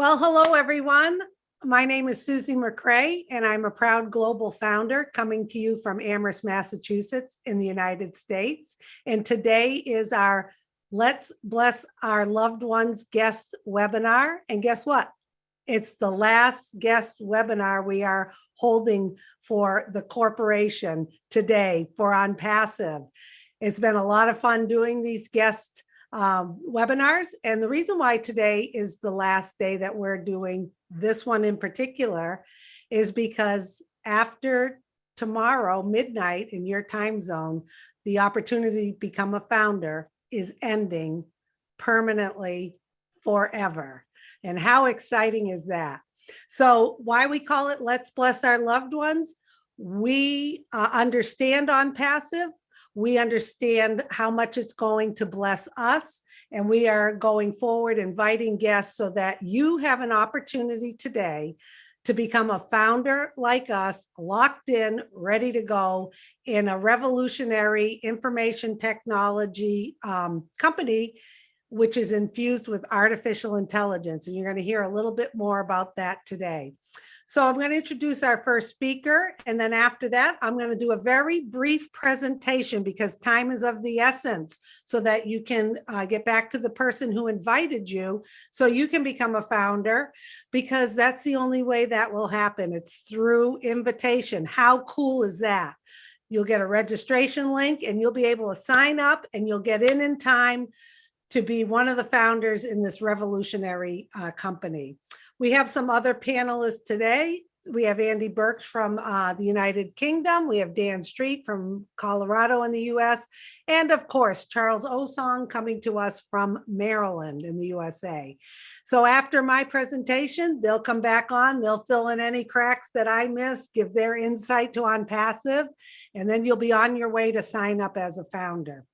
Well, hello, everyone. My name is Susie McCrae, and I'm a proud global founder coming to you from Amherst, Massachusetts in the United States. And today is our Let's Bless Our Loved Ones guest webinar. And guess what? It's the last guest webinar we are holding for the corporation today for On Passive. It's been a lot of fun doing these guest webinars. And the reason why today is the last day that we're doing this one in particular is because after tomorrow, midnight in your time zone, the opportunity to become a founder is ending permanently forever. And how exciting is that? So why we call it Let's Bless Our Loved Ones? We understand On Passive. We understand how much it's going to bless us, and we are going forward inviting guests so that you have an opportunity today to become a founder like us, locked in, ready to go in a revolutionary information technology company, which is infused with artificial intelligence. And you're going to hear a little bit more about that today. So I'm going to introduce our first speaker. And then after that, I'm going to do a very brief presentation because time is of the essence so that you can get back to the person who invited you so you can become a founder, because that's the only way that will happen. It's through invitation. How cool is that? You'll get a registration link and you'll be able to sign up and you'll get in time to be one of the founders in this revolutionary company. We have some other panelists today. We have Andy Birch from the United Kingdom. We have Dan Street from Colorado in the US. And of course, Charles Osong coming to us from Maryland in the USA. So after my presentation, they'll come back on, they'll fill in any cracks that I missed, give their insight to On Passive, and then you'll be on your way to sign up as a founder.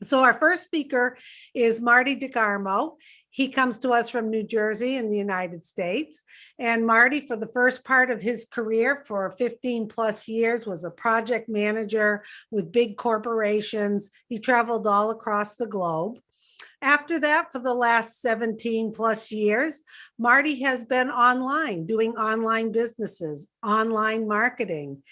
So our first speaker is Marty DeGarmo. He comes to us from New Jersey in the United States. And Marty, for the first part of his career for 15 plus years, was a project manager with big corporations. He traveled all across the globe. After that, for the last 17 plus years, Marty has been online, doing online businesses, online marketing.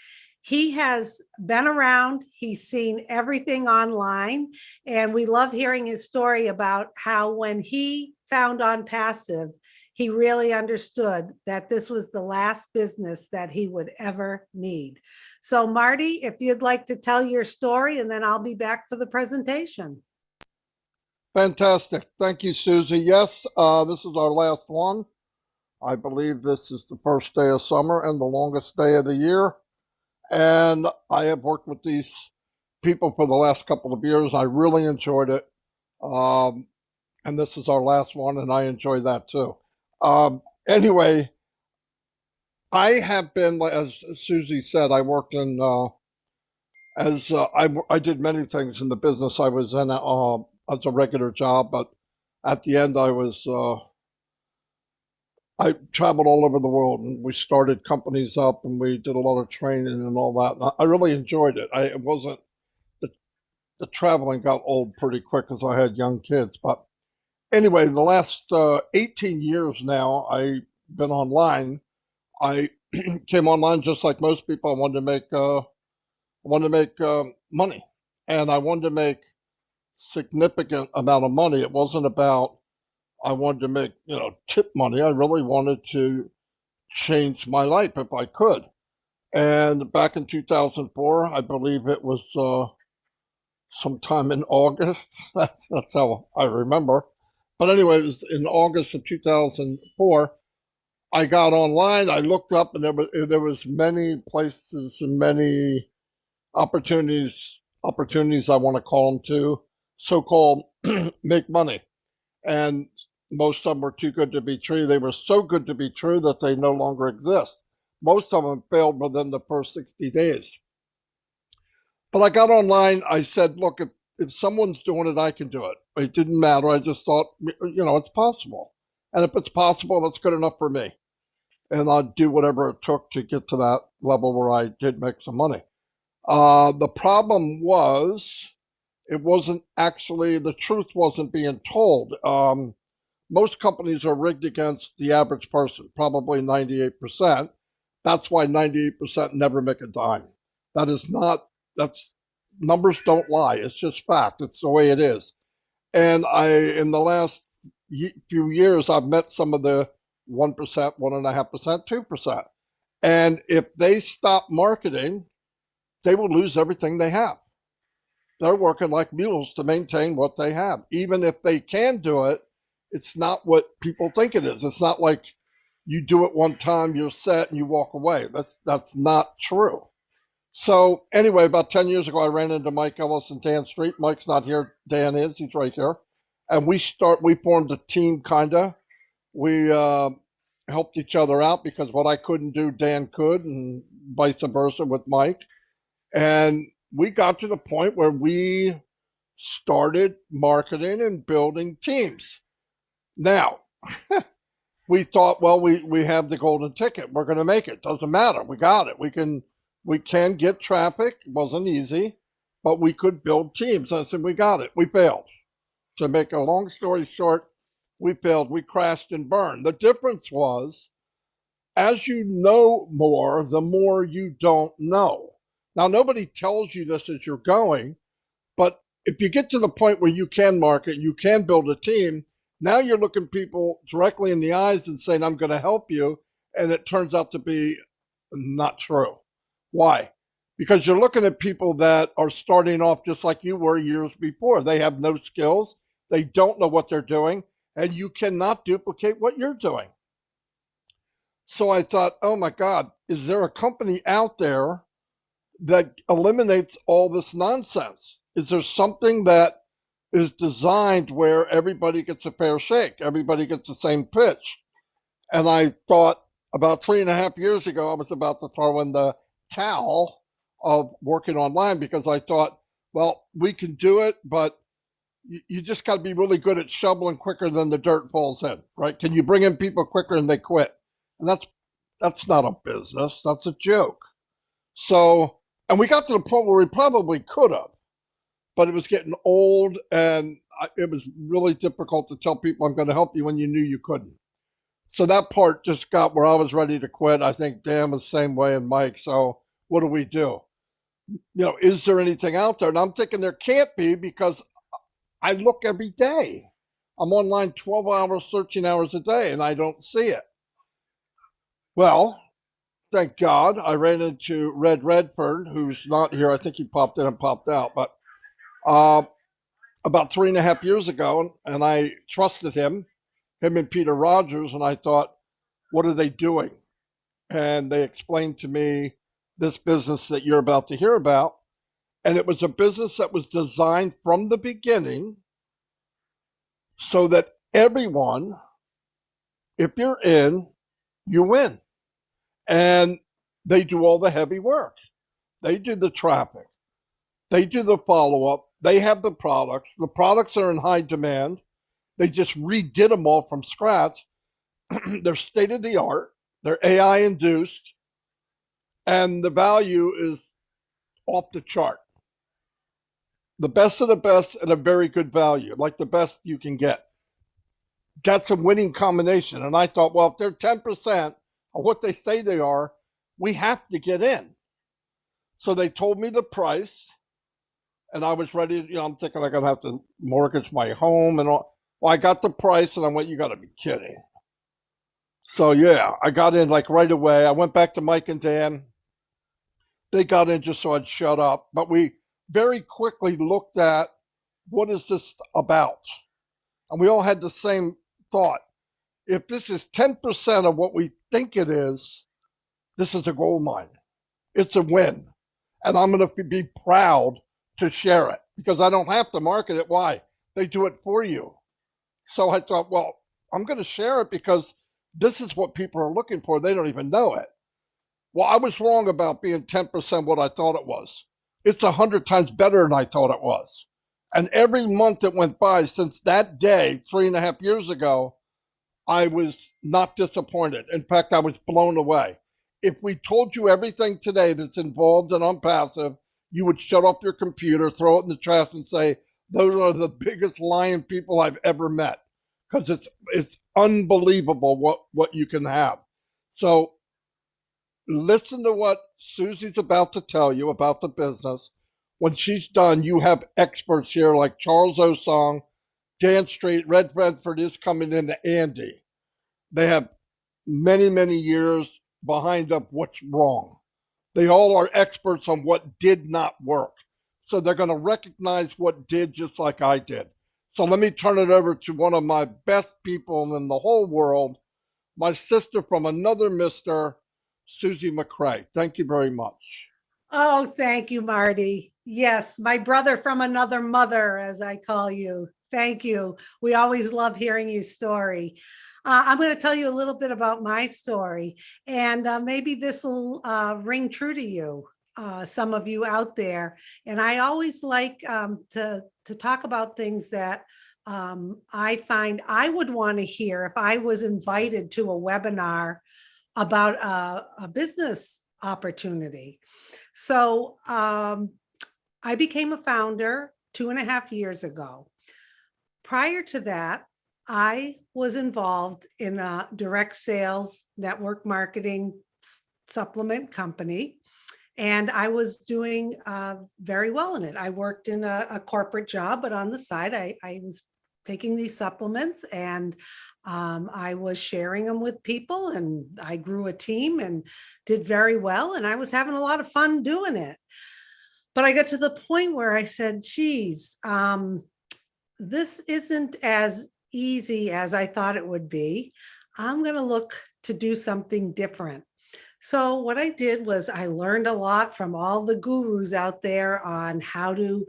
He has been around, he's seen everything online, and we love hearing his story about how when he found On Passive, he really understood that this was the last business that he would ever need. So Marty, if you'd like to tell your story, and then I'll be back for the presentation. Fantastic. Thank you, Susie. Yes, this is our last one. I believe this is the first day of summer and the longest day of the year. And I have worked with these people for the last couple of years. I really enjoyed it. And this is our last one, and I enjoy that too. Anyway, I have been, as Susie said, I worked in, I did many things in the business I was in as a regular job, but at the end I traveled all over the world, and we started companies up, and we did a lot of training and all that. And I really enjoyed it. It wasn't the traveling got old pretty quick because I had young kids. But anyway, the last 18 years now, I've been online. I came online just like most people. I wanted to make money, and I wanted to make significant amount of money. It wasn't about I wanted to make, tip money. I really wanted to change my life if I could. And back in 2004, I believe it was sometime in August. That's how I remember. But anyway, it was in August of 2004. I got online. I looked up, and there was many places and many opportunities. I want to call them to so-called make money. And most of them were too good to be true. They were so good to be true that they no longer exist. Most of them failed within the first 60 days. But I got online. I said, look, if someone's doing it, I can do it. It didn't matter. I just thought, it's possible. And if it's possible, that's good enough for me. And I'd do whatever it took to get to that level where I did make some money. The problem was, it wasn't actually, the truth wasn't being told. most companies are rigged against the average person, probably 98%. That's why 98% never make a dime. That is not, that's, numbers don't lie. It's just fact. It's the way it is. And in the last few years, I've met some of the 1%, 1.5%, 2%. And if they stop marketing, they will lose everything they have. They're working like mules to maintain what they have. Even if they can do it, it's not what people think it is. It's not like you do it one time, you're set, and you walk away. That's not true. So anyway, about 10 years ago, I ran into Mike Ellis and Dan Street. Mike's not here. Dan is. He's right here. And we formed a team, kind of. We helped each other out because what I couldn't do, Dan could, and vice versa with Mike. And we got to the point where we started marketing and building teams. Now, we thought, well, we have the golden ticket. We're going to make it. Doesn't matter. We got it. We can get traffic. It wasn't easy, but we could build teams. I said, we got it. We failed. To make a long story short, we failed. We crashed and burned. The difference was, as you know more, the more you don't know. Now, nobody tells you this as you're going, but if you get to the point where you can market, you can build a team, now you're looking people directly in the eyes and saying, I'm going to help you. And it turns out to be not true. Why? Because you're looking at people that are starting off just like you were years before. They have no skills. They don't know what they're doing. And you cannot duplicate what you're doing. So I thought, oh my God, is there a company out there that eliminates all this nonsense? Is there something that is designed where everybody gets a fair shake, everybody gets the same pitch? And I thought about 3.5 years ago, I was about to throw in the towel of working online because I thought, well, we can do it, but you just got to be really good at shoveling quicker than the dirt falls in, right? Can you bring in people quicker than they quit? And that's not a business. That's a joke. So, and we got to the point where we probably could have, but it was getting old and it was really difficult to tell people I'm going to help you when you knew you couldn't. So that part just got where I was ready to quit. I think Dan was the same way, and Mike. So what do? Is there anything out there? And I'm thinking there can't be because I look every day. I'm online 12 hours, 13 hours a day, and I don't see it. Well, thank God I ran into Red Redford, who's not here. I think he popped in and popped out, but about 3.5 years ago, and I trusted him and Peter Rogers, and I thought, what are they doing? And they explained to me this business that you're about to hear about. And it was a business that was designed from the beginning so that everyone, if you're in, you win. And they do all the heavy work. They do the traffic. They do the follow-up. They have the products. The products are in high demand. They just redid them all from scratch. They're state-of-the-art. They're AI-induced. And the value is off the chart. The best of the best at a very good value, like the best you can get. That's a winning combination. And I thought, well, if they're 10% of what they say they are, we have to get in. So they told me the price, and I was ready. I'm thinking I'm going to have to mortgage my home and all. Well, I got the price, and I went, you got to be kidding. So, yeah, I got in like right away. I went back to Mike and Dan. They got in just so I'd shut up. But we very quickly looked at what is this about? And we all had the same thought. If this is 10% of what we think it is, this is a gold mine. It's a win. And I'm going to be proud to share it because I don't have to market it. Why? They do it for you. So I thought, well, I'm going to share it because this is what people are looking for. They don't even know it. Well, I was wrong about being 10% what I thought it was. It's 100 times better than I thought it was. And every month that went by since that day, 3.5 years ago, I was not disappointed. In fact, I was blown away. If we told you everything today that's involved in OnPassive, you would shut off your computer, throw it in the trash, and say, those are the biggest lying people I've ever met. because it's unbelievable what you can have. So listen to what Susie's about to tell you about the business. When she's done, you have experts here like Charles Osong, Dan Street, Red Redford is coming in to Andy. They have many years behind up what's wrong. They all are experts on what did not work. So they're going to recognize what did, just like I did. So let me turn it over to one of my best people in the whole world, my sister from another mister, Susie McCrae. Thank you very much. Oh, thank you, Marty. Yes, my brother from another mother, as I call you. Thank you. We always love hearing your story. I'm going to tell you a little bit about my story, and maybe this will ring true to you, some of you out there. And I always like to talk about things that I find I would want to hear if I was invited to a webinar about a business opportunity. So I became a founder 2.5 years ago. Prior to that, I was involved in a direct sales network marketing supplement company, and I was doing very well in it. I worked in a corporate job, but on the side, I was taking these supplements, and I was sharing them with people, and I grew a team and did very well, and I was having a lot of fun doing it. But I got to the point where I said, geez, this isn't as easy as I thought it would be. I'm going to look to do something different. So what I did was I learned a lot from all the gurus out there on how to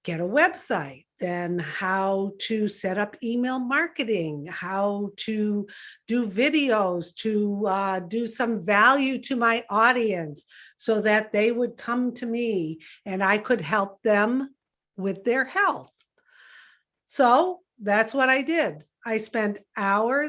get a website, then how to set up email marketing, how to do videos, to do some value to my audience so that they would come to me and I could help them with their health. So that's what I did. I spent hours